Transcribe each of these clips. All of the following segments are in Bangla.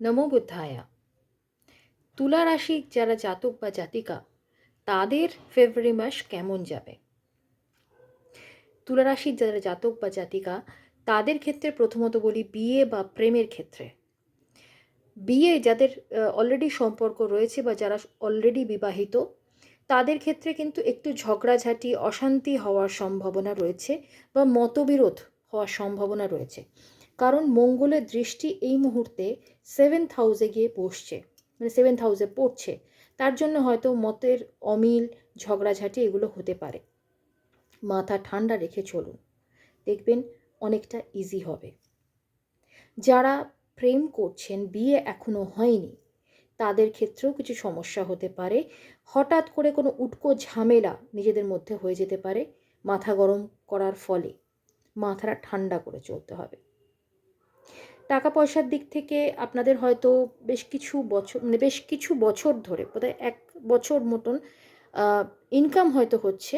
নমো বুদ্ধায়া। তুলা রাশি যারা জাতক বা জাতিকা, তাদের ফেব্রুয়ারি মাস কেমন যাবে? তুলা রাশির যারা জাতক বা জাতিকা, তাদের ক্ষেত্রে প্রথমত বলি বিয়ে বা প্রেমের ক্ষেত্রে। বিয়ে যাদের অলরেডি সম্পর্ক রয়েছে বা যারা অলরেডি বিবাহিত, তাদের ক্ষেত্রে কিন্তু একটু ঝগড়াঝাঁটি, অশান্তি হওয়ার সম্ভাবনা রয়েছে বা মতবিরোধ হওয়ার সম্ভাবনা রয়েছে। কারণ মঙ্গলের দৃষ্টি এই মুহূর্তে 7th হাউসে গিয়ে বসছে, মানে 7th হাউসে পড়ছে। তার জন্য হয়তো মতের অমিল, ঝগড়াঝাঁটি এগুলো হতে পারে। মাথা ঠান্ডা রেখে চলুন, দেখবেন অনেকটা ইজি হবে। যারা প্রেম করছেন, বিয়ে এখনো হয়নি, তাদের ক্ষেত্রেও কিছু সমস্যা হতে পারে। হঠাৎ করে কোনো উটকো ঝামেলা নিজেদের মধ্যে হয়ে যেতে পারে। মাথা গরম করার ফলে মাথাটা ঠান্ডা করে চলতে হবে। টাকা পয়সার দিক থেকে আপনাদের হয়তো বেশ কিছু বছর ধরে, বোধহয় 1 বছর মতন ইনকাম হয়তো হচ্ছে।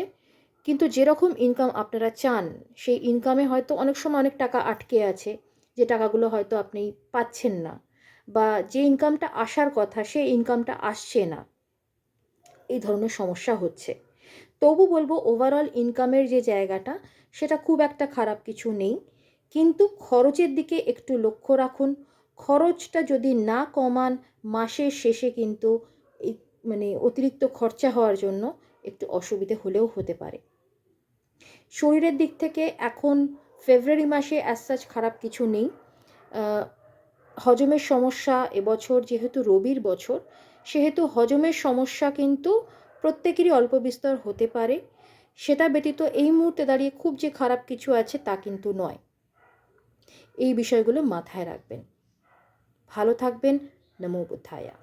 কিন্তু যেরকম ইনকাম আপনারা চান, সেই ইনকামে হয়তো অনেক সময় অনেক টাকা আটকে আছে, যে টাকাগুলো হয়তো আপনি পাচ্ছেন না, বা যে ইনকামটা আসার কথা সেই ইনকামটা আসছে না। এই ধরনের সমস্যা হচ্ছে। তবু বলবো ওভারঅল ইনকামের যে জায়গাটা, সেটা খুব একটা খারাপ কিছু নেই। কিন্তু খরচের দিকে একটু লক্ষ্য রাখুন। খরচটা যদি না কমান, মাসের শেষে কিন্তু এই অতিরিক্ত খরচা হওয়ার জন্য একটু অসুবিধে হলেও হতে পারে। শরীরের দিক থেকে এখন ফেব্রুয়ারি মাসে অ্যাজ সাচ খারাপ কিছু নেই। হজমের সমস্যা এবছর যেহেতু রবির বছর, সেহেতু হজমের সমস্যা কিন্তু প্রত্যেকেরই অল্প বিস্তর হতে পারে। সেটা ব্যতীত এই মুহূর্তে দাঁড়িয়ে খুব যে খারাপ কিছু আছে তা কিন্তু নয়। এই বিষয়গুলো মাথায় রাখবেন। ভালো থাকবেন। নমো বুদ্ধায়া।